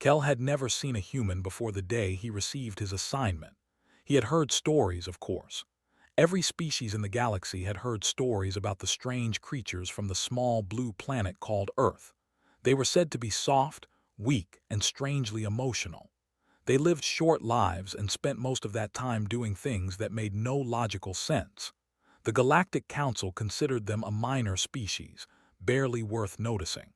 Kel had never seen a human before the day he received his assignment. He had heard stories, of course. Every species in the galaxy had heard stories about the strange creatures from the small blue planet called Earth. They were said to be soft, weak, and strangely emotional. They lived short lives and spent most of that time doing things that made no logical sense. The Galactic Council considered them a minor species, barely worth noticing.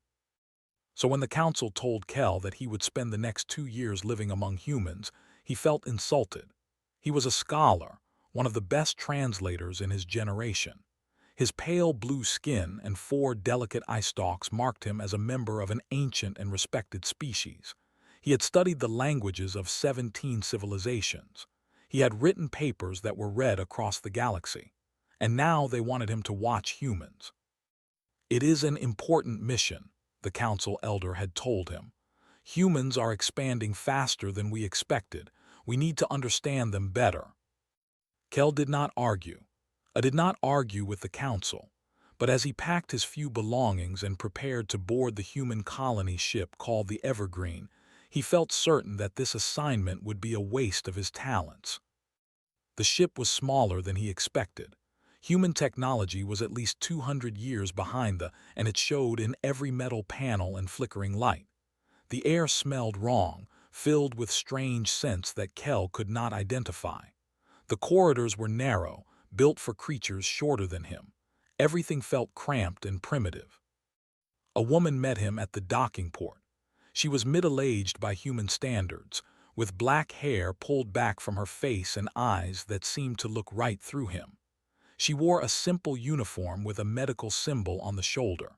So when the Council told Kel that he would spend the next 2 years living among humans, he felt insulted. He was a scholar, one of the best translators in his generation. His pale blue skin and 4 delicate eye stalks marked him as a member of an ancient and respected species. He had studied the languages of 17 civilizations. He had written papers that were read across the galaxy. And now they wanted him to watch humans. "It is an important mission," the council elder had told him. "Humans are expanding faster than we expected. We need to understand them better." Kel did not argue. Did not argue with the council, but as he packed his few belongings and prepared to board the human colony ship called the Evergreen, he felt certain that this assignment would be a waste of his talents. The ship was smaller than he expected. Human technology was at least 200 years behind and it showed in every metal panel and flickering light. The air smelled wrong, filled with strange scents that Kel could not identify. The corridors were narrow, built for creatures shorter than him. Everything felt cramped and primitive. A woman met him at the docking port. She was middle-aged by human standards, with black hair pulled back from her face and eyes that seemed to look right through him. She wore a simple uniform with a medical symbol on the shoulder.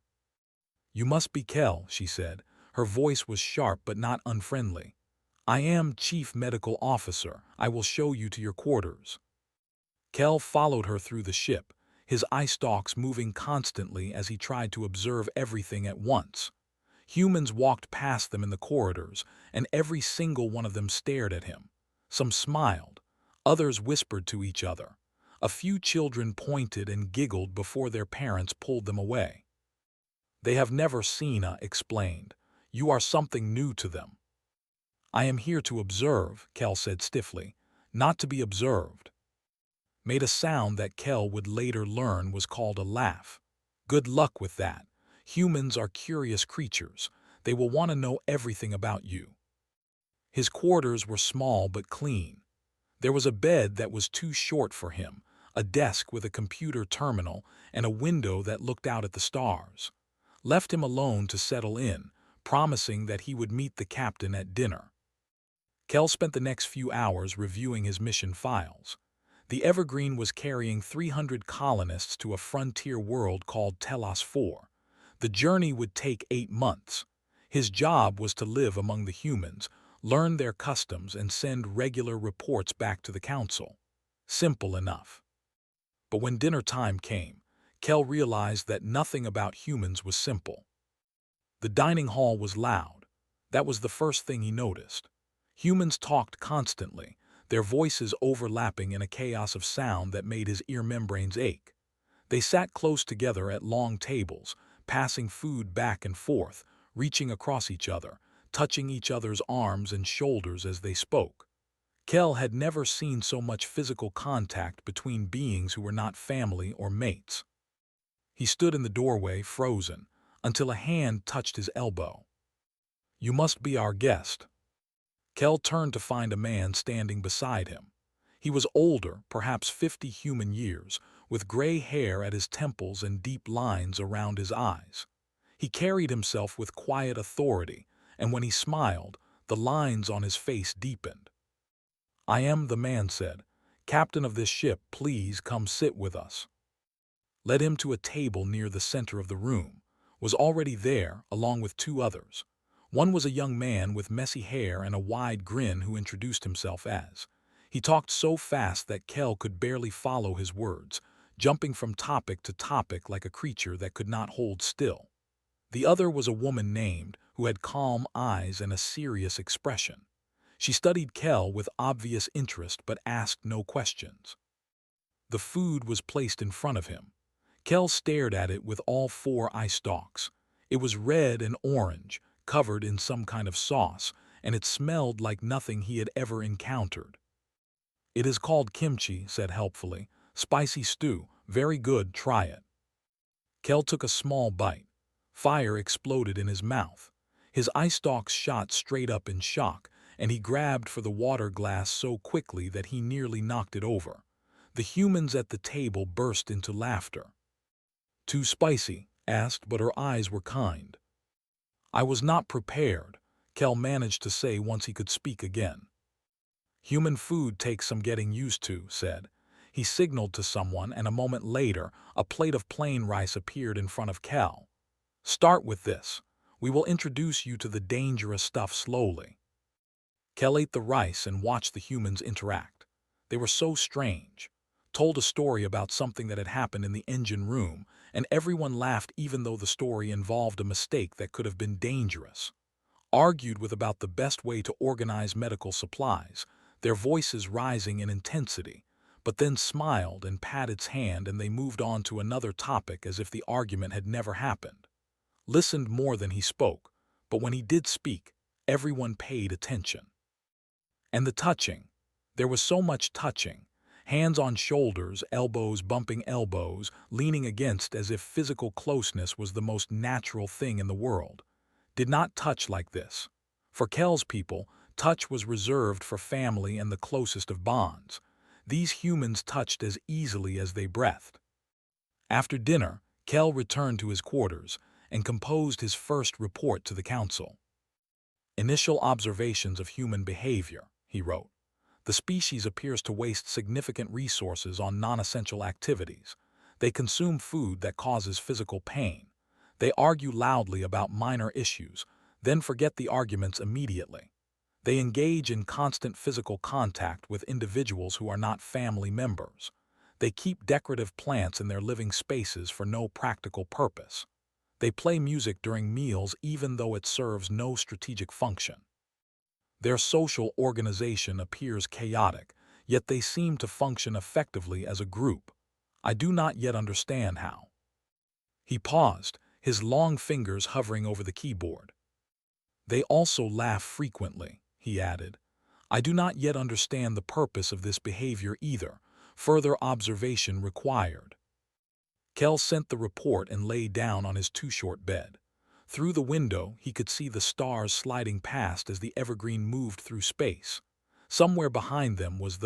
"You must be Kel," she said. Her voice was sharp but not unfriendly. "I am Chief Medical Officer. I will show you to your quarters." Kel followed her through the ship, his eye stalks moving constantly as he tried to observe everything at once. Humans walked past them in the corridors, and every single one of them stared at him. Some smiled. Others whispered to each other. A few children pointed and giggled before their parents pulled them away. "They have never seen a," explained. "You are something new to them." "I am here to observe," Kel said stiffly, "not to be observed." Made a sound that Kel would later learn was called a laugh. "Good luck with that. Humans are curious creatures. They will want to know everything about you." His quarters were small but clean. There was a bed that was too short for him, a desk with a computer terminal, and a window that looked out at the stars. Left him alone to settle in, promising that he would meet the captain at dinner. Kel spent the next few hours reviewing his mission files. The Evergreen was carrying 300 colonists to a frontier world called Telos 4. The journey would take 8 months. His job was to live among the humans, learn their customs, and send regular reports back to the council. Simple enough. But when dinner time came, Kel realized that nothing about humans was simple. The dining hall was loud. That was the first thing he noticed. Humans talked constantly, their voices overlapping in a chaos of sound that made his ear membranes ache. They sat close together at long tables, passing food back and forth, reaching across each other, touching each other's arms and shoulders as they spoke. Kel had never seen so much physical contact between beings who were not family or mates. He stood in the doorway, frozen, until a hand touched his elbow. "You must be our guest." Kel turned to find a man standing beside him. He was older, perhaps 50 human years, with gray hair at his temples and deep lines around his eyes. He carried himself with quiet authority, and when he smiled, the lines on his face deepened. "I am," the man said. "Captain of this ship, please come sit with us." Led him to a table near the center of the room. Was already there, along with 2 others. One was a young man with messy hair and a wide grin who introduced himself as. He talked so fast that Kel could barely follow his words, jumping from topic to topic like a creature that could not hold still. The other was a woman named, who had calm eyes and a serious expression. She studied Kel with obvious interest but asked no questions. The food was placed in front of him. Kel stared at it with all 4 eye stalks. It was red and orange, covered in some kind of sauce, and it smelled like nothing he had ever encountered. "It is called kimchi," said helpfully. "Spicy stew. Very good, try it." Kel took a small bite. Fire exploded in his mouth. His eye stalks shot straight up in shock, and he grabbed for the water glass so quickly that he nearly knocked it over. The humans at the table burst into laughter. "Too spicy?" asked, but her eyes were kind. "I was not prepared," Kel managed to say once he could speak again. "Human food takes some getting used to," said. He signaled to someone, and a moment later, a plate of plain rice appeared in front of Kel. "Start with this. We will introduce you to the dangerous stuff slowly." Kel ate the rice and watched the humans interact. They were so strange. Told a story about something that had happened in the engine room, and everyone laughed even though the story involved a mistake that could have been dangerous. Argued with about the best way to organize medical supplies, their voices rising in intensity, but then smiled and patted its hand, and they moved on to another topic as if the argument had never happened. Listened more than he spoke, but when he did speak, everyone paid attention. And the touching. There was so much touching. Hands on shoulders, elbows bumping elbows, leaning against as if physical closeness was the most natural thing in the world. Did not touch like this. For Kel's people, touch was reserved for family and the closest of bonds. These humans touched as easily as they breathed. After dinner, Kel returned to his quarters and composed his first report to the council. "Initial observations of human behavior," he wrote. "The species appears to waste significant resources on non-essential activities. They consume food that causes physical pain. They argue loudly about minor issues, then forget the arguments immediately. They engage in constant physical contact with individuals who are not family members. They keep decorative plants in their living spaces for no practical purpose. They play music during meals even though it serves no strategic function. Their social organization appears chaotic, yet they seem to function effectively as a group. I do not yet understand how." He paused, his long fingers hovering over the keyboard. "They also laugh frequently," he added. "I do not yet understand the purpose of this behavior either. Further observation required." Kel sent the report and lay down on his too-short bed. Through the window, he could see the stars sliding past as the Evergreen moved through space. Somewhere behind them was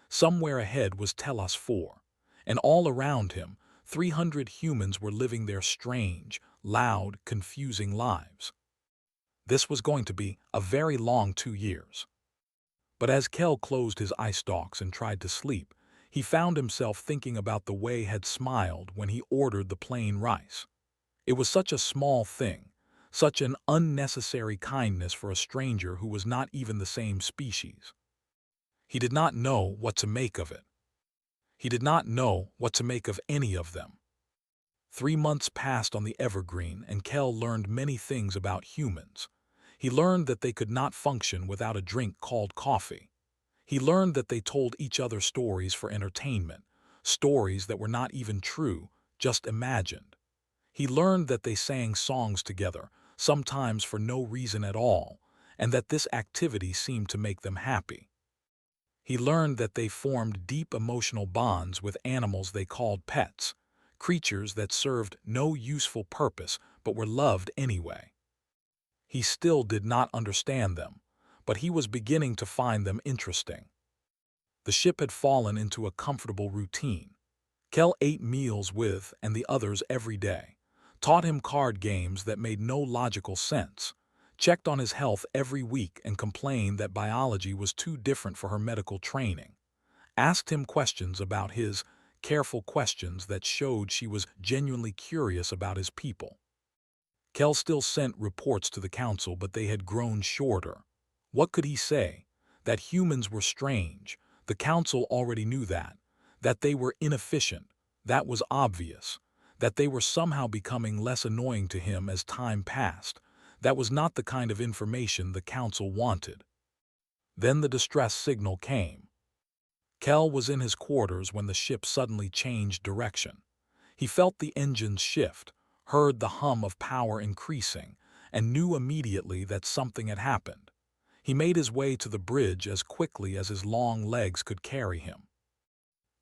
somewhere ahead was Telos 4. And all around him, 300 humans were living their strange, loud, confusing lives. This was going to be a very long 2 years. But as Kel closed his eye stalks and tried to sleep, he found himself thinking about the way had smiled when he ordered the plain rice. It was such a small thing, such an unnecessary kindness for a stranger who was not even the same species. He did not know what to make of it. He did not know what to make of any of them. 3 months passed on the Evergreen, and Kel learned many things about humans. He learned that they could not function without a drink called coffee. He learned that they told each other stories for entertainment, stories that were not even true, just imagined. He learned that they sang songs together, sometimes for no reason at all, and that this activity seemed to make them happy. He learned that they formed deep emotional bonds with animals they called pets, creatures that served no useful purpose but were loved anyway. He still did not understand them, but he was beginning to find them interesting. The ship had fallen into a comfortable routine. Kel ate meals with and the others every day, taught him card games that made no logical sense, checked on his health every week and complained that biology was too different for her medical training, asked him questions about his, careful questions that showed she was genuinely curious about his people. Kel still sent reports to the council, but they had grown shorter. What could he say? That humans were strange. The council already knew that. That they were inefficient. That was obvious. That they were somehow becoming less annoying to him as time passed. That was not the kind of information the council wanted. Then the distress signal came. Kel was in his quarters when the ship suddenly changed direction. He felt the engines shift, heard the hum of power increasing, and knew immediately that something had happened. He made his way to the bridge as quickly as his long legs could carry him.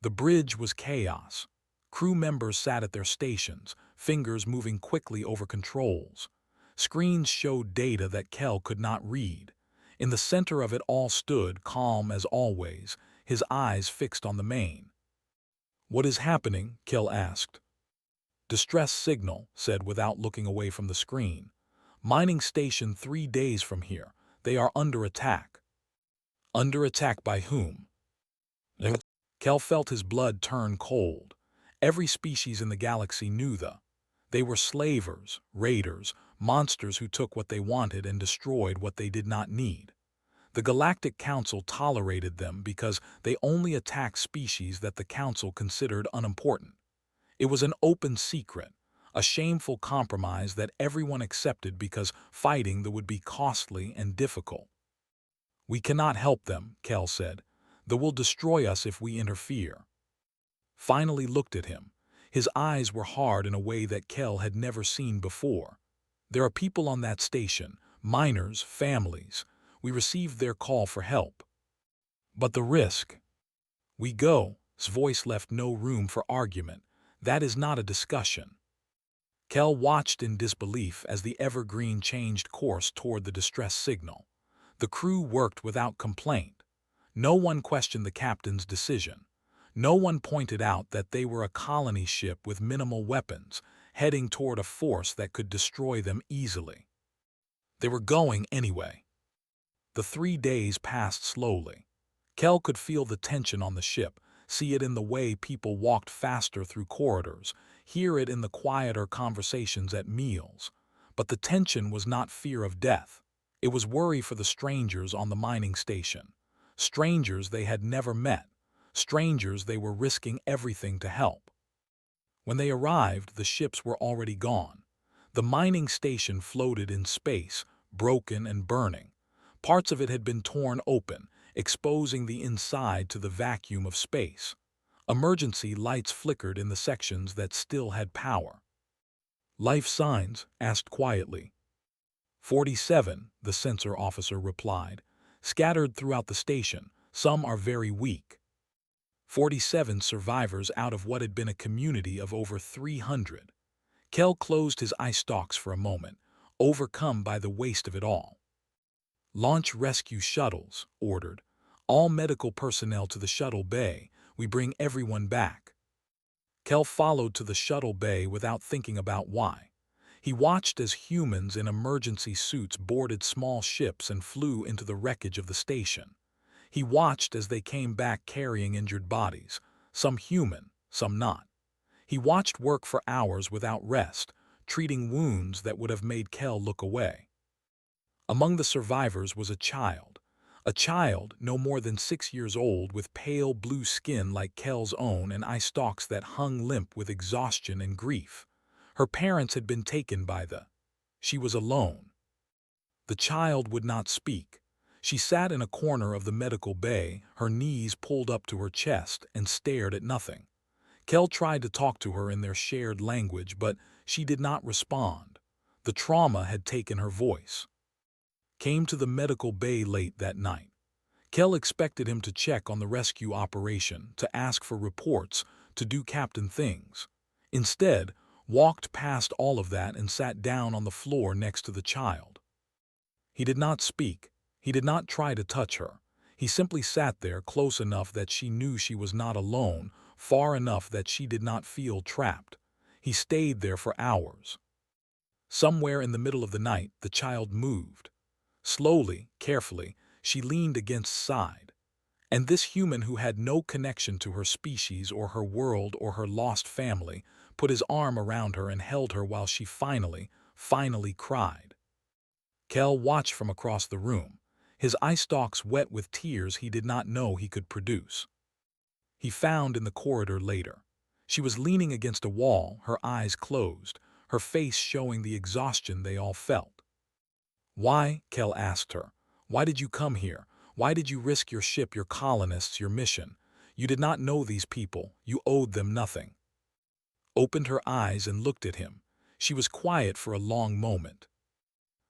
The bridge was chaos. Crew members sat at their stations, fingers moving quickly over controls. Screens showed data that Kel could not read. In the center of it all stood, calm as always, his eyes fixed on the main. "What is happening?" Kel asked. "Distress signal," said without looking away from the screen. "Mining station 3 days from here. They are under attack." Under attack by whom? Kel felt his blood turn cold. Every species in the galaxy knew they were slavers, raiders, monsters who took what they wanted and destroyed what they did not need. The Galactic Council tolerated them because they only attacked species that the Council considered unimportant. It was an open secret, a shameful compromise that everyone accepted because fighting them would be costly and difficult. "We cannot help them," Kel said. "They will destroy us if we interfere." Finally looked at him. His eyes were hard in a way that Kel had never seen before. "There are people on that station, miners, families. We received their call for help." "But the risk." "We go." His voice left no room for argument. "That is not a discussion." Kel watched in disbelief as the Evergreen changed course toward the distress signal. The crew worked without complaint. No one questioned the captain's decision. No one pointed out that they were a colony ship with minimal weapons, heading toward a force that could destroy them easily. They were going anyway. The 3 days passed slowly. Kel could feel the tension on the ship, see it in the way people walked faster through corridors, hear it in the quieter conversations at meals. But the tension was not fear of death. It was worry for the strangers on the mining station. Strangers they had never met. Strangers they were risking everything to help. When they arrived, the ships were already gone. The mining station floated in space, broken and burning. Parts of it had been torn open, exposing the inside to the vacuum of space. Emergency lights flickered in the sections that still had power. "Life signs?" asked quietly. 47, the sensor officer replied. "Scattered throughout the station. Some are very weak." 47 survivors out of what had been a community of over 300. Kel closed his eye stalks for a moment, overcome by the waste of it all. "Launch rescue shuttles," ordered. "All medical personnel to the shuttle bay. We bring everyone back." Kel followed to the shuttle bay without thinking about why. He watched as humans in emergency suits boarded small ships and flew into the wreckage of the station. He watched as they came back carrying injured bodies, some human, some not. He watched work for hours without rest, treating wounds that would have made Kel look away. Among the survivors was a child no more than 6 years old with pale blue skin like Kel's own and eye stalks that hung limp with exhaustion and grief. Her parents had been taken by She was alone. The child would not speak. She sat in a corner of the medical bay, her knees pulled up to her chest, and stared at nothing. Kel tried to talk to her in their shared language, but she did not respond. The trauma had taken her voice. Came to the medical bay late that night. Kel expected him to check on the rescue operation, to ask for reports, to do captain things. Instead, walked past all of that and sat down on the floor next to the child. He did not speak. He did not try to touch her. He simply sat there close enough that she knew she was not alone, far enough that she did not feel trapped. He stayed there for hours. Somewhere in the middle of the night, the child moved. Slowly, carefully, she leaned against side. And this human who had no connection to her species or her world or her lost family put his arm around her and held her while she finally cried. Kel watched from across the room, his eye stalks wet with tears he did not know he could produce. He found in the corridor later. She was leaning against a wall, her eyes closed, her face showing the exhaustion they all felt. "Why?" Kel asked her. "Why did you come here? Why did you risk your ship, your colonists, your mission? You did not know these people. You owed them nothing." Opened her eyes and looked at him. She was quiet for a long moment.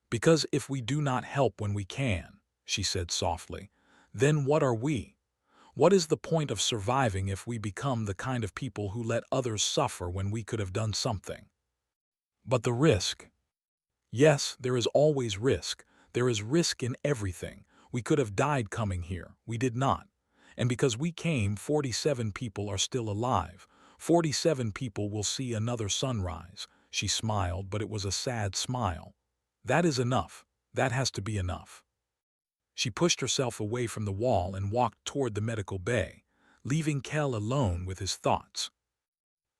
"Because if we do not help when we can," she said softly. Then what are we? What is the point of surviving if we become the kind of people who let others suffer when we could have done something? But the risk. Yes, there is always risk. There is risk in everything. We could have died coming here. We did not. And because we came, 47 people are still alive. 47 people will see another sunrise. She smiled, but it was a sad smile. That is enough. That has to be enough. She pushed herself away from the wall and walked toward the medical bay, leaving Kel alone with his thoughts.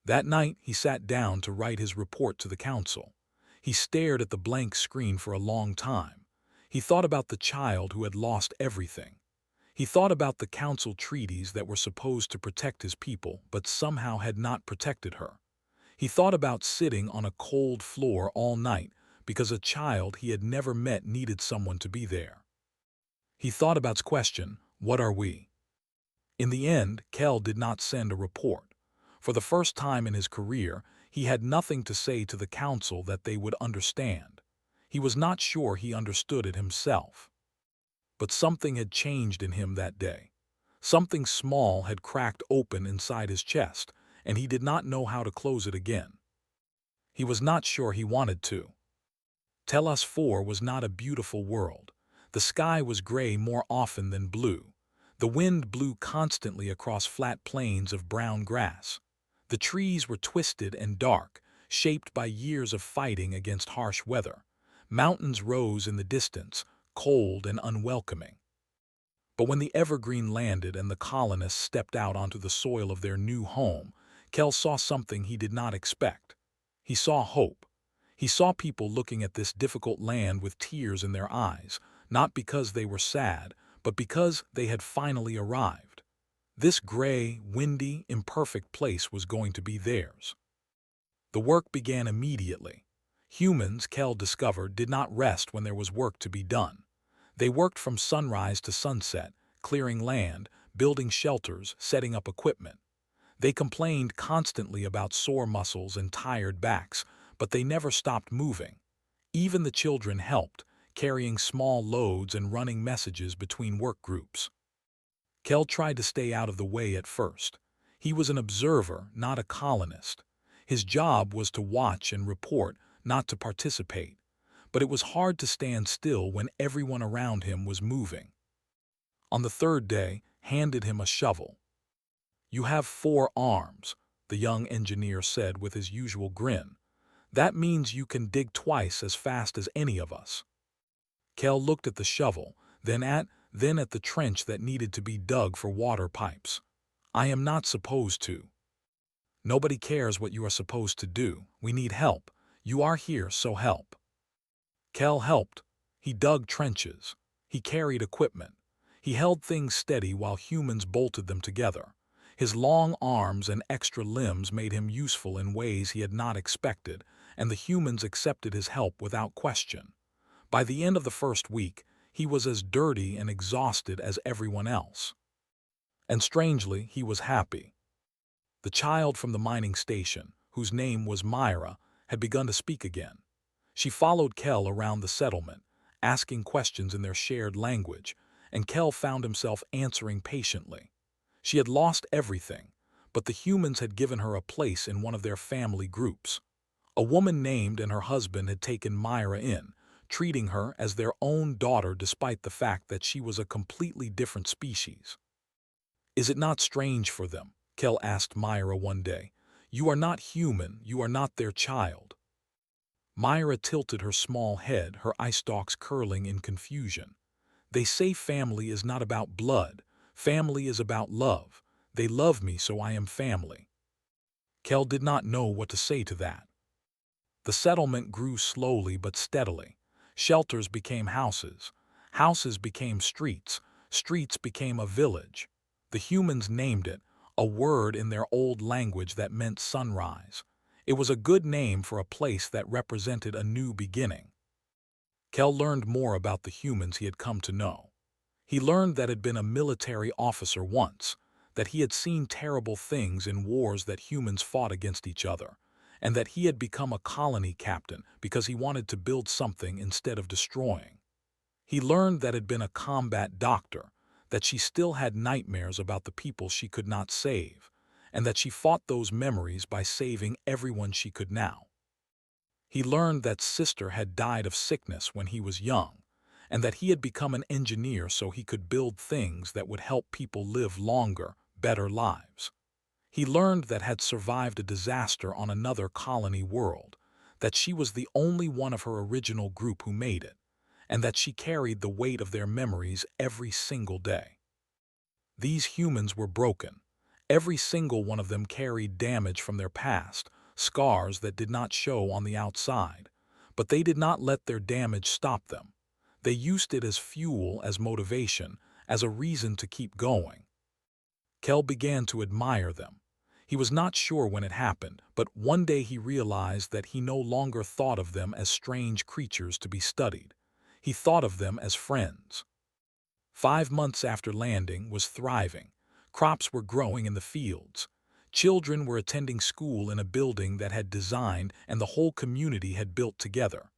That night, he sat down to write his report to the council. He stared at the blank screen for a long time. He thought about the child who had lost everything. He thought about the council treaties that were supposed to protect his people, but somehow had not protected her. He thought about sitting on a cold floor all night because a child he had never met needed someone to be there. He thought about his question, what are we? In the end, Kel did not send a report. For the first time in his career, he had nothing to say to the council that they would understand. He was not sure he understood it himself. But something had changed in him that day. Something small had cracked open inside his chest, and he did not know how to close it again. He was not sure he wanted to. Tell Us 4 was not a beautiful world. The sky was gray more often than blue. The wind blew constantly across flat plains of brown grass. The trees were twisted and dark, shaped by years of fighting against harsh weather. Mountains rose in the distance, cold and unwelcoming. But when the evergreen landed and the colonists stepped out onto the soil of their new home, Kel saw something he did not expect. He saw hope. He saw people looking at this difficult land with tears in their eyes, not because they were sad, but because they had finally arrived. This gray, windy, imperfect place was going to be theirs. The work began immediately. Humans, Kel discovered, did not rest when there was work to be done. They worked from sunrise to sunset, clearing land, building shelters, setting up equipment. They complained constantly about sore muscles and tired backs, but they never stopped moving. Even the children helped, carrying small loads and running messages between work groups. Kel tried to stay out of the way at first. He was an observer, not a colonist. His job was to watch and report, not to participate. But it was hard to stand still when everyone around him was moving. On the third day, handed him a shovel. "You have 4 arms," the young engineer said with his usual grin. "That means you can dig twice as fast as any of us." Kel looked at the shovel, then at the trench that needed to be dug for water pipes. "I am not supposed to." "Nobody cares what you are supposed to do. We need help. You are here, so help." Kel helped. He dug trenches. He carried equipment. He held things steady while humans bolted them together. His long arms and extra limbs made him useful in ways he had not expected, and the humans accepted his help without question. By the end of the first week, he was as dirty and exhausted as everyone else. And strangely, he was happy. The child from the mining station, whose name was Myra, had begun to speak again. She followed Kel around the settlement, asking questions in their shared language, and Kel found himself answering patiently. She had lost everything, but the humans had given her a place in one of their family groups. A woman named and her husband had taken Myra in, treating her as their own daughter despite the fact that she was a completely different species. "Is it not strange for them?" Kel asked Myra one day. "You are not human, you are not their child." Myra tilted her small head, her eye stalks curling in confusion. "They say family is not about blood. Family is about love. They love me, so I am family." Kel did not know what to say to that. The settlement grew slowly but steadily. Shelters became houses. Houses became streets. Streets became a village. The humans named it, a word in their old language that meant sunrise. It was a good name for a place that represented a new beginning. Kel learned more about the humans he had come to know. He learned that had been a military officer once, that he had seen terrible things in wars that humans fought against each other, and that he had become a colony captain because he wanted to build something instead of destroying. He learned that had been a combat doctor, that she still had nightmares about the people she could not save, and that she fought those memories by saving everyone she could now. He learned that sister had died of sickness when he was young, and that he had become an engineer so he could build things that would help people live longer, better lives. He learned that had survived a disaster on another colony world, that she was the only one of her original group who made it, and that she carried the weight of their memories every single day. These humans were broken. Every single one of them carried damage from their past, scars that did not show on the outside. But they did not let their damage stop them. They used it as fuel, as motivation, as a reason to keep going. Kel began to admire them. He was not sure when it happened, but one day he realized that he no longer thought of them as strange creatures to be studied. He thought of them as friends. 5 months after landing was thriving. Crops were growing in the fields. Children were attending school in a building that had designed and the whole community had built together.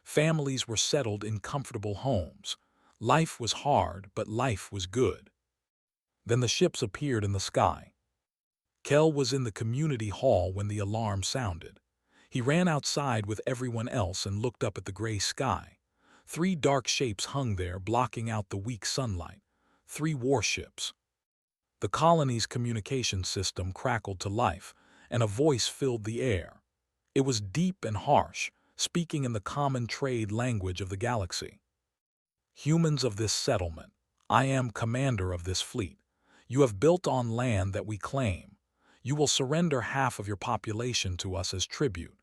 Families were settled in comfortable homes. Life was hard, but life was good. Then the ships appeared in the sky. Kel was in the community hall when the alarm sounded. He ran outside with everyone else and looked up at the gray sky. 3 dark shapes hung there, blocking out the weak sunlight. 3 warships. The colony's communication system crackled to life, and a voice filled the air. It was deep and harsh, speaking in the common trade language of the galaxy. Humans of this settlement, I am commander of this fleet. You have built on land that we claim. You will surrender half of your population to us as tribute.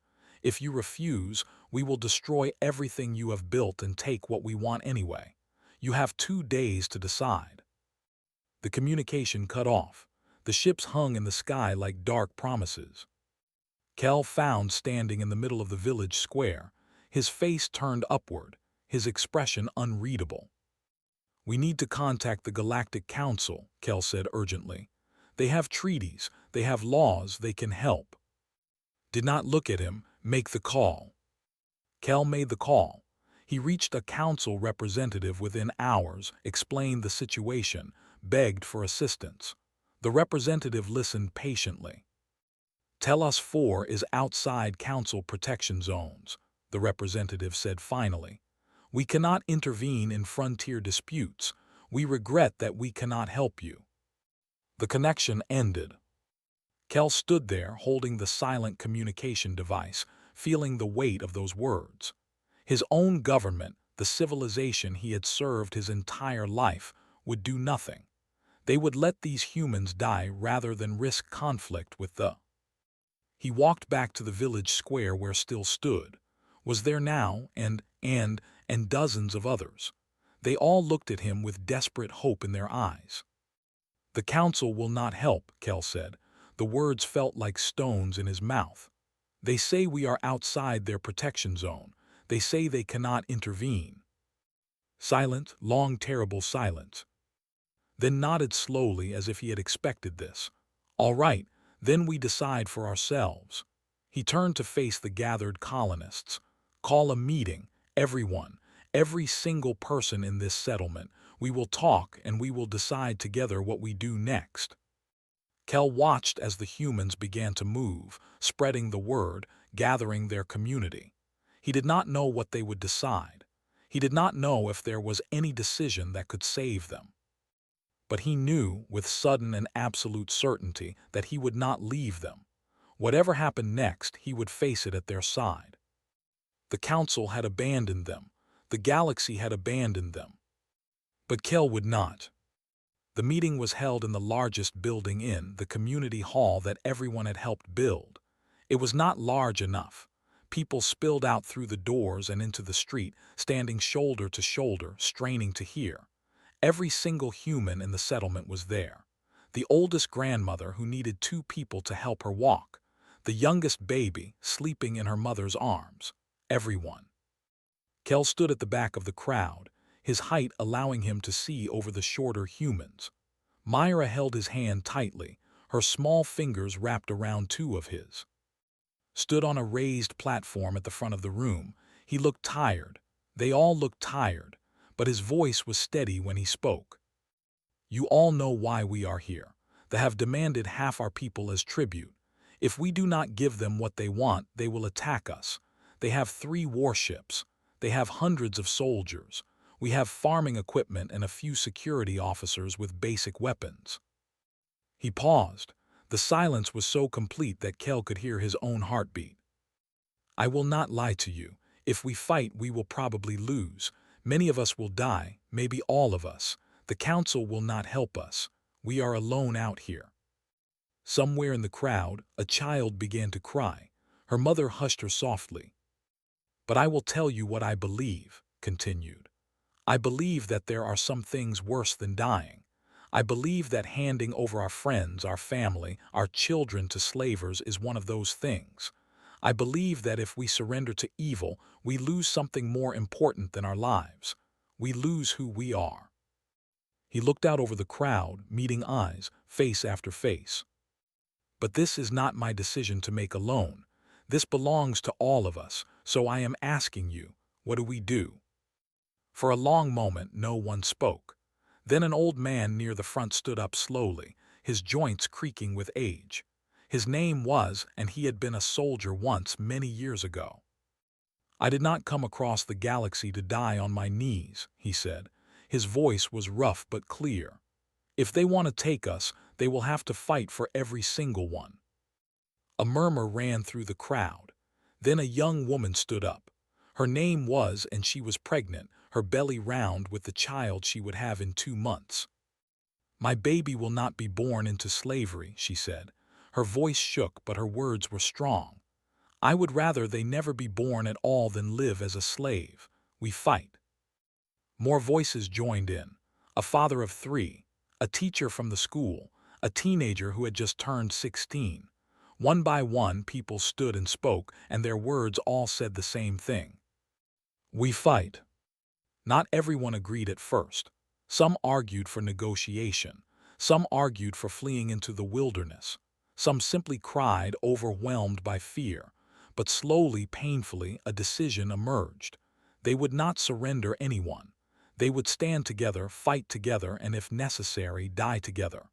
If you refuse, we will destroy everything you have built and take what we want anyway. You have 2 days to decide. The communication cut off. The ships hung in the sky like dark promises. Kel found standing in the middle of the village square, his face turned upward, his expression unreadable. We need to contact the Galactic Council, Kel said urgently. They have treaties, they have laws, they can help. Did not look at him, make the call. Kel made the call. He reached a council representative within hours, explained the situation, begged for assistance. The representative listened patiently. Tell us 4 is outside council protection zones, the representative said finally. We cannot intervene in frontier disputes. We regret that we cannot help you. The connection ended. Kel stood there holding the silent communication device, feeling the weight of those words. His own government, the civilization he had served his entire life, would do nothing. They would let these humans die rather than risk conflict with the... He walked back to the village square where Still stood. Was there now, and dozens of others. They all looked at him with desperate hope in their eyes. The council will not help, Kel said. The words felt like stones in his mouth. They say we are outside their protection zone. They say they cannot intervene. Silent, long, terrible silence. Then nodded slowly as if he had expected this. All right, then we decide for ourselves. He turned to face the gathered colonists. Call a meeting, everyone, every single person in this settlement. We will talk and we will decide together what we do next. Kel watched as the humans began to move, spreading the word, gathering their community. He did not know what they would decide. He did not know if there was any decision that could save them. But he knew with sudden and absolute certainty that he would not leave them. Whatever happened next, he would face it at their side. The council had abandoned them. The galaxy had abandoned them. But Kel would not. The meeting was held in the largest building in the community hall that everyone had helped build. It was not large enough. People spilled out through the doors and into the street, standing shoulder to shoulder, straining to hear. Every single human in the settlement was there. The oldest grandmother who needed 2 people to help her walk. The youngest baby sleeping in her mother's arms. Everyone. Kel stood at the back of the crowd, his height allowing him to see over the shorter humans. Myra held his hand tightly, her small fingers wrapped around 2 of his. Stood on a raised platform at the front of the room. He looked tired. They all looked tired, but his voice was steady when he spoke. "You all know why we are here. They have demanded half our people as tribute. If we do not give them what they want, they will attack us. They have 3 warships. They have hundreds of soldiers. We have farming equipment and a few security officers with basic weapons." He paused. The silence was so complete that Kel could hear his own heartbeat. "I will not lie to you. If we fight, we will probably lose. Many of us will die, maybe all of us. The council will not help us. We are alone out here." Somewhere in the crowd, a child began to cry. Her mother hushed her softly. "But I will tell you what I believe," continued. "I believe that there are some things worse than dying. I believe that handing over our friends, our family, our children to slavers is one of those things. I believe that if we surrender to evil, we lose something more important than our lives. We lose who we are." He looked out over the crowd, meeting eyes, face after face. "But this is not my decision to make alone. This belongs to all of us, so I am asking you, what do we do?" For a long moment, no one spoke. Then an old man near the front stood up slowly, his joints creaking with age. His name was, and he had been a soldier once many years ago. "I did not come across the galaxy to die on my knees," he said. His voice was rough but clear. "If they want to take us, they will have to fight for every single one." A murmur ran through the crowd. Then a young woman stood up. Her name was, and she was pregnant, her belly round with the child she would have in 2 months. "My baby will not be born into slavery," she said. Her voice shook, but her words were strong. "I would rather they never be born at all than live as a slave. We fight." More voices joined in. A father of 3, a teacher from the school, a teenager who had just turned 16. One by one, people stood and spoke, and their words all said the same thing. "We fight." Not everyone agreed at first. Some argued for negotiation. Some argued for fleeing into the wilderness. Some simply cried, overwhelmed by fear. But slowly, painfully, a decision emerged. They would not surrender anyone. They would stand together, fight together, and if necessary, die together.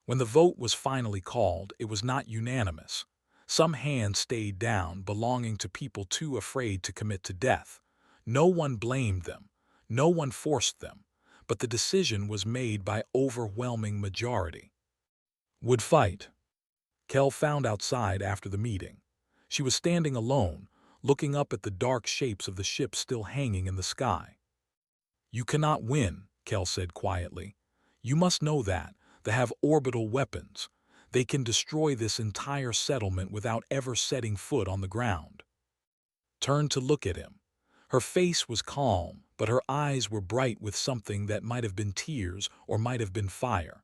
When the vote was finally called, it was not unanimous. Some hands stayed down, belonging to people too afraid to commit to death. No one blamed them. No one forced them. But the decision was made by overwhelming majority. "Would fight." Kel found outside after the meeting. She was standing alone, looking up at the dark shapes of the ship still hanging in the sky. "You cannot win," Kel said quietly. "You must know that. They have orbital weapons. They can destroy this entire settlement without ever setting foot on the ground." Turned to look at him. Her face was calm, but her eyes were bright with something that might have been tears or might have been fire.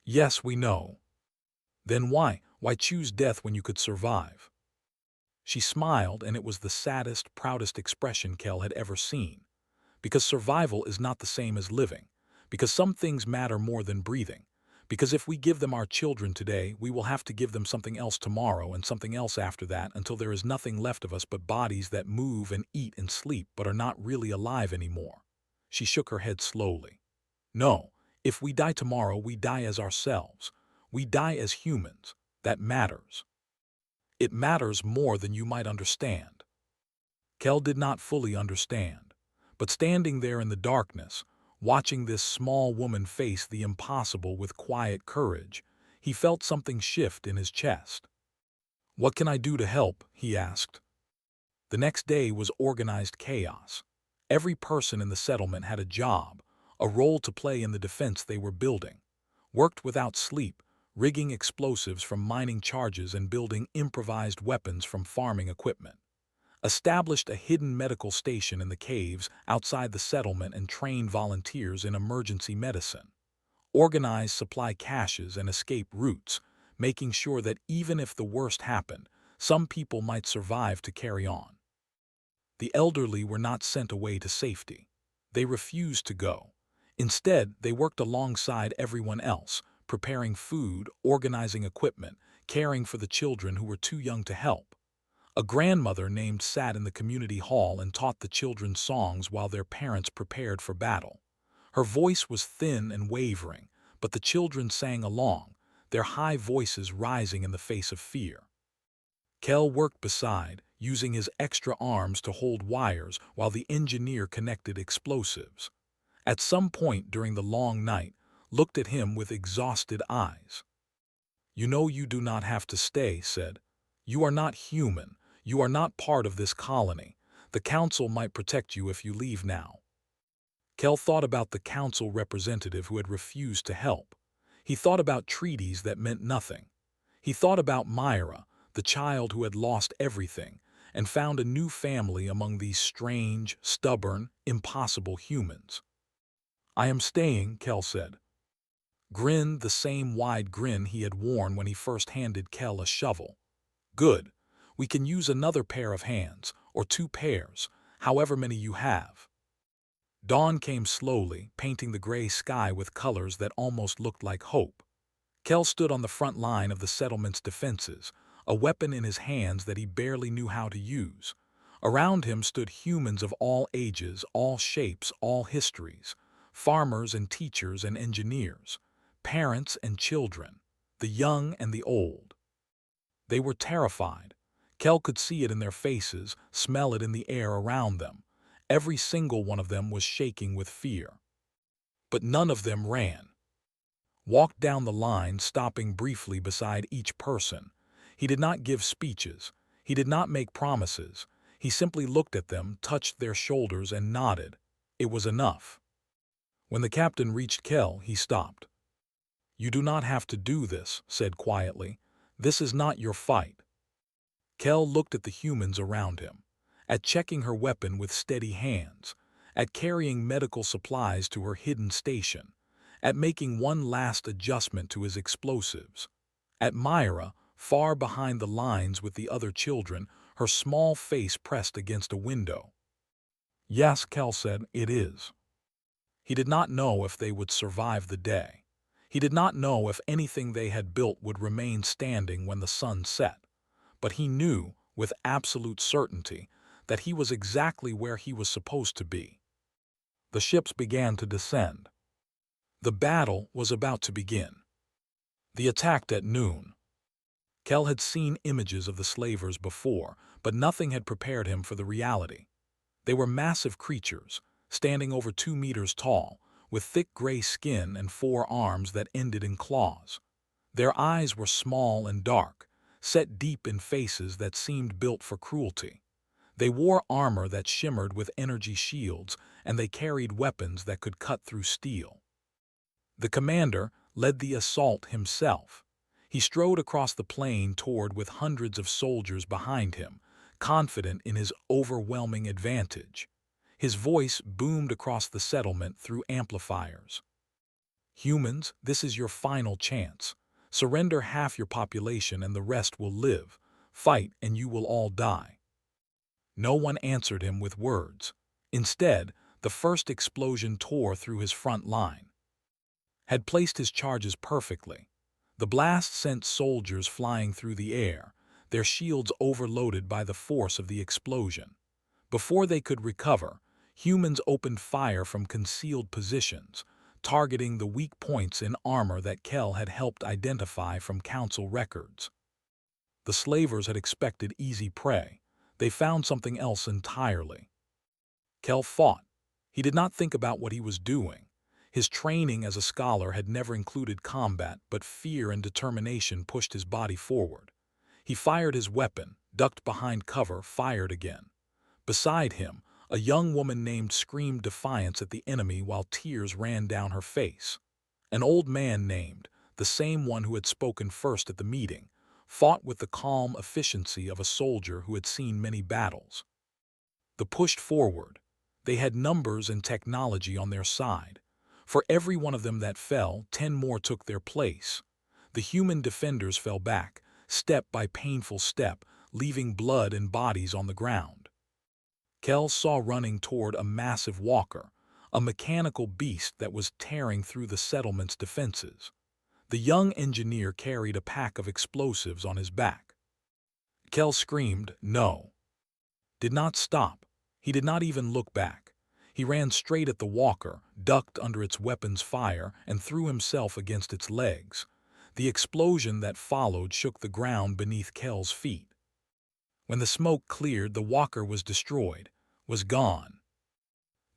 "Yes, we know." "Then why choose death when you could survive?" She smiled, and it was the saddest, proudest expression Kel had ever seen. "Because survival is not the same as living. Because some things matter more than breathing. Because if we give them our children today, we will have to give them something else tomorrow and something else after that until there is nothing left of us but bodies that move and eat and sleep but are not really alive anymore." She shook her head slowly. "No, if we die tomorrow, we die as ourselves. We die as humans. That matters. It matters more than you might understand." Kel did not fully understand. But standing there in the darkness, watching this small woman face the impossible with quiet courage, he felt something shift in his chest. "What can I do to help?" he asked. The next day was organized chaos. Every person in the settlement had a job, a role to play in the defense they were building. Worked without sleep, rigging explosives from mining charges and building improvised weapons from farming equipment. Established a hidden medical station in the caves outside the settlement and trained volunteers in emergency medicine. Organized supply caches and escape routes, making sure that even if the worst happened, some people might survive to carry on. The elderly were not sent away to safety. They refused to go. Instead, they worked alongside everyone else, preparing food, organizing equipment, caring for the children who were too young to help. A grandmother named sat in the community hall and taught the children songs while their parents prepared for battle. Her voice was thin and wavering, but the children sang along, their high voices rising in the face of fear. Kel worked beside, using his extra arms to hold wires while the engineer connected explosives. At some point during the long night, looked at him with exhausted eyes. "You know you do not have to stay," said. "You are not human. You are not part of this colony. The council might protect you if you leave now." Kel thought about the council representative who had refused to help. He thought about treaties that meant nothing. He thought about Myra, the child who had lost everything, and found a new family among these strange, stubborn, impossible humans. "I am staying," Kel said. Grinned the same wide grin he had worn when he first handed Kel a shovel. "Good. We can use another pair of hands, or 2 pairs, however many you have." Dawn came slowly, painting the gray sky with colors that almost looked like hope. Kel stood on the front line of the settlement's defenses, a weapon in his hands that he barely knew how to use. Around him stood humans of all ages, all shapes, all histories, farmers and teachers and engineers, parents and children, the young and the old. They were terrified. Kel could see it in their faces, smell it in the air around them. Every single one of them was shaking with fear. But none of them ran. Walked down the line, stopping briefly beside each person. He did not give speeches. He did not make promises. He simply looked at them, touched their shoulders, and nodded. It was enough. When the captain reached Kel, he stopped. "You do not have to do this," said quietly. "This is not your fight." Kel looked at the humans around him, at checking her weapon with steady hands, at carrying medical supplies to her hidden station, at making one last adjustment to his explosives, at Myra, far behind the lines with the other children, her small face pressed against a window. "Yes," Kel said, "it is." He did not know if they would survive the day. He did not know if anything they had built would remain standing when the sun set. But he knew, with absolute certainty, that he was exactly where he was supposed to be. The ships began to descend. The battle was about to begin. They attacked at noon. Kel had seen images of the slavers before, but nothing had prepared him for the reality. They were massive creatures, standing over 2 meters tall, with thick gray skin and 4 arms that ended in claws. Their eyes were small and dark, set deep in faces that seemed built for cruelty. They wore armor that shimmered with energy shields, and they carried weapons that could cut through steel. The commander led the assault himself. He strode across the plain with hundreds of soldiers behind him, confident in his overwhelming advantage. His voice boomed across the settlement through amplifiers. "Humans, this is your final chance. Surrender half your population and the rest will live. Fight and you will all die." No one answered him with words. Instead, the first explosion tore through his front line. Had placed his charges perfectly. The blast sent soldiers flying through the air, their shields overloaded by the force of the explosion. Before they could recover, humans opened fire from concealed positions, targeting the weak points in armor that Kel had helped identify from council records. The slavers had expected easy prey. They found something else entirely. Kel fought. He did not think about what he was doing. His training as a scholar had never included combat, but fear and determination pushed his body forward. He fired his weapon, ducked behind cover, fired again. Beside him, a young woman named screamed defiance at the enemy while tears ran down her face. An old man named, the same one who had spoken first at the meeting, fought with the calm efficiency of a soldier who had seen many battles. They pushed forward. They had numbers and technology on their side. For every one of them that fell, 10 more took their place. The human defenders fell back, step by painful step, leaving blood and bodies on the ground. Kel saw running toward a massive walker, a mechanical beast that was tearing through the settlement's defenses. The young engineer carried a pack of explosives on his back. Kel screamed, "No!" Did not stop. He did not even look back. He ran straight at the walker, ducked under its weapon's fire, and threw himself against its legs. The explosion that followed shook the ground beneath Kel's feet. When the smoke cleared, the walker was destroyed, was gone.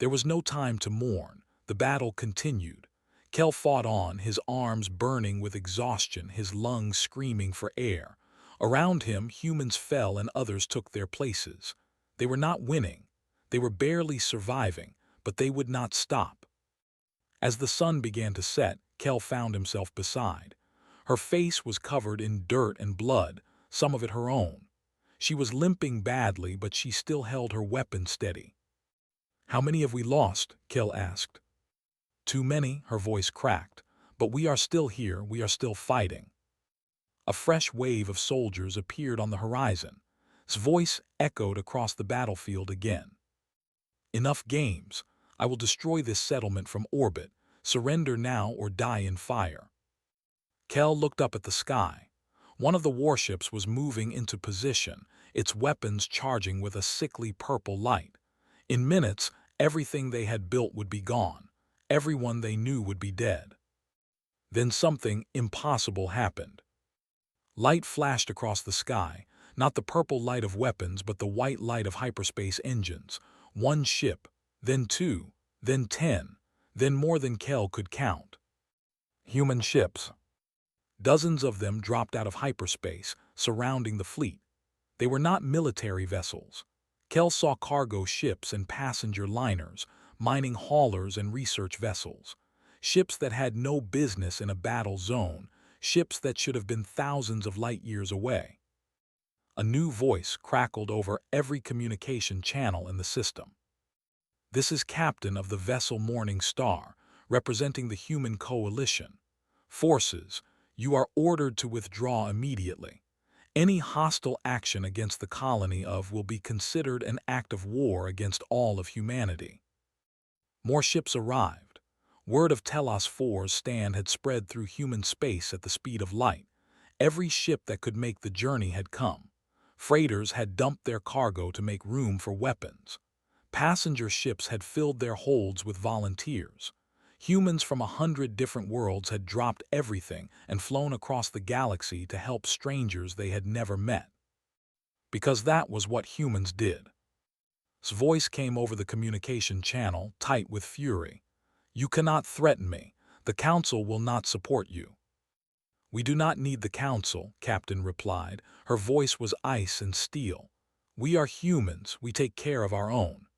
There was no time to mourn. The battle continued. Kel fought on, his arms burning with exhaustion, his lungs screaming for air. Around him, humans fell and others took their places. They were not winning. They were barely surviving, but they would not stop. As the sun began to set, Kel found himself beside. Her face was covered in dirt and blood, some of it her own. She was limping badly, but she still held her weapon steady. "How many have we lost?" Kel asked. "Too many," her voice cracked. "But we are still here, we are still fighting." A fresh wave of soldiers appeared on the horizon. His voice echoed across the battlefield again. "Enough games. I will destroy this settlement from orbit. Surrender now or die in fire." Kel looked up at the sky. One of the warships was moving into position, its weapons charging with a sickly purple light. In minutes, everything they had built would be gone. Everyone they knew would be dead. Then something impossible happened. Light flashed across the sky, not the purple light of weapons, but the white light of hyperspace engines. One ship, then two, then 10, then more than Kel could count. Human ships. Dozens of them dropped out of hyperspace, surrounding the fleet. They were not military vessels. Kel saw cargo ships and passenger liners, mining haulers and research vessels. Ships that had no business in a battle zone, ships that should have been thousands of light years away. A new voice crackled over every communication channel in the system. "This is Captain of the vessel Morning Star, representing the human coalition. Forces, you are ordered to withdraw immediately. Any hostile action against the colony of will be considered an act of war against all of humanity." More ships arrived. Word of Telos 4's stand had spread through human space at the speed of light. Every ship that could make the journey had come. Freighters had dumped their cargo to make room for weapons. Passenger ships had filled their holds with volunteers. Humans from 100 different worlds had dropped everything and flown across the galaxy to help strangers they had never met. Because that was what humans did. His voice came over the communication channel, tight with fury. "You cannot threaten me. The Council will not support you." "We do not need the Council," Captain replied. Her voice was ice and steel. "We are humans, we take care of our own."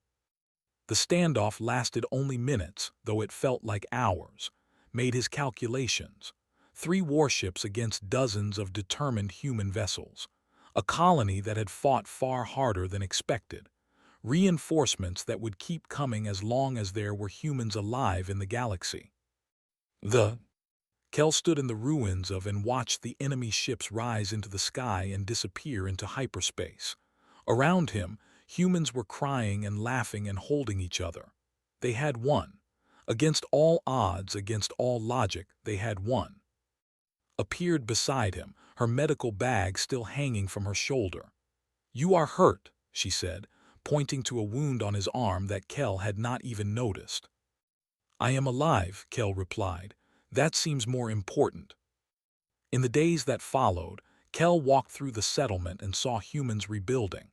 The standoff lasted only minutes, though it felt like hours. Made his calculations. 3 warships against dozens of determined human vessels. A colony that had fought far harder than expected. Reinforcements that would keep coming as long as there were humans alive in the galaxy. Kel stood in the ruins of and watched the enemy ships rise into the sky and disappear into hyperspace. Around him, humans were crying and laughing and holding each other. They had won. Against all odds, against all logic, they had won. Appeared beside him, her medical bag still hanging from her shoulder. "You are hurt," she said, pointing to a wound on his arm that Kel had not even noticed. "I am alive," Kel replied. "That seems more important." In the days that followed, Kel walked through the settlement and saw humans rebuilding.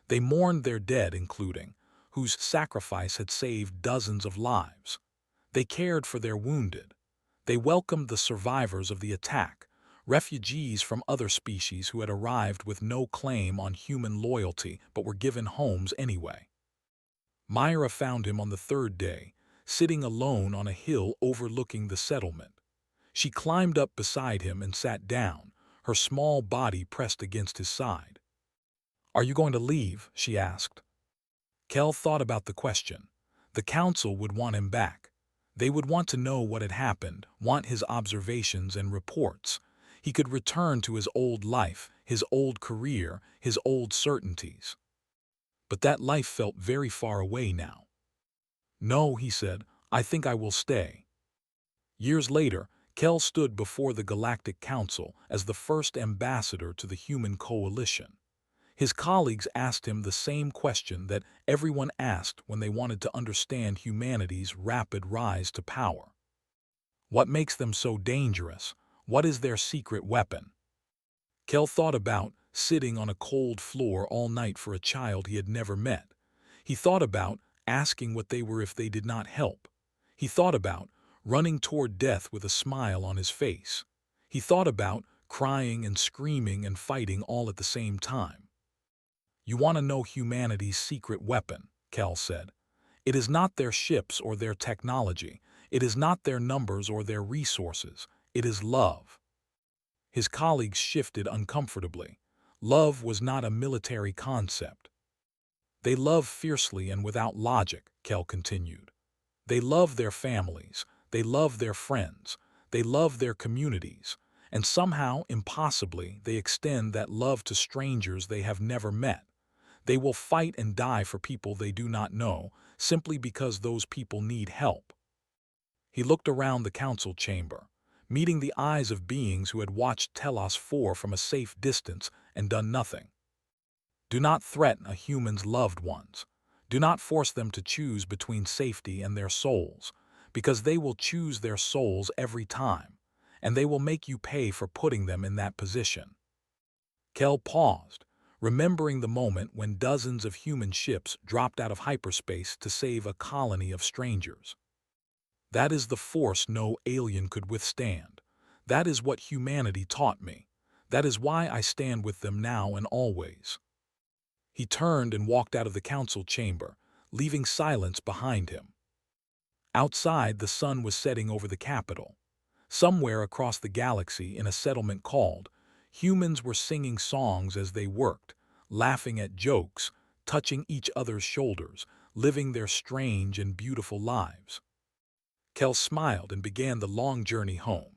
They mourned their dead, including whose sacrifice had saved dozens of lives. They cared for their wounded. They welcomed the survivors of the attack, refugees from other species who had arrived with no claim on human loyalty but were given homes anyway. Myra found him on the 3rd day, sitting alone on a hill overlooking the settlement. She climbed up beside him and sat down, her small body pressed against his side. "Are you going to leave?" she asked. Kel thought about the question. The Council would want him back. They would want to know what had happened, want his observations and reports. He could return to his old life, his old career, his old certainties. But that life felt very far away now. "No," he said, "I think I will stay." Years later, Kel stood before the Galactic Council as the first ambassador to the human coalition. His colleagues asked him the same question that everyone asked when they wanted to understand humanity's rapid rise to power. What makes them so dangerous? What is their secret weapon? Kel thought about sitting on a cold floor all night for a child he had never met. He thought about asking what they were if they did not help. He thought about running toward death with a smile on his face. He thought about crying and screaming and fighting all at the same time. You want to know humanity's secret weapon, Kel said. It is not their ships or their technology. It is not their numbers or their resources. It is love. His colleagues shifted uncomfortably. Love was not a military concept. They love fiercely and without logic, Kel continued. They love their families. They love their friends. They love their communities. And somehow, impossibly, they extend that love to strangers they have never met. They will fight and die for people they do not know, simply because those people need help. He looked around the council chamber, meeting the eyes of beings who had watched Telos 4 from a safe distance and done nothing. Do not threaten a human's loved ones. Do not force them to choose between safety and their souls, because they will choose their souls every time, and they will make you pay for putting them in that position. Kel paused, remembering the moment when dozens of human ships dropped out of hyperspace to save a colony of strangers. That is the force no alien could withstand. That is what humanity taught me. That is why I stand with them now and always. He turned and walked out of the council chamber, leaving silence behind him. Outside, the sun was setting over the capital. Somewhere across the galaxy, in a settlement called, humans were singing songs as they worked, laughing at jokes, touching each other's shoulders, living their strange and beautiful lives. Kel smiled and began the long journey home.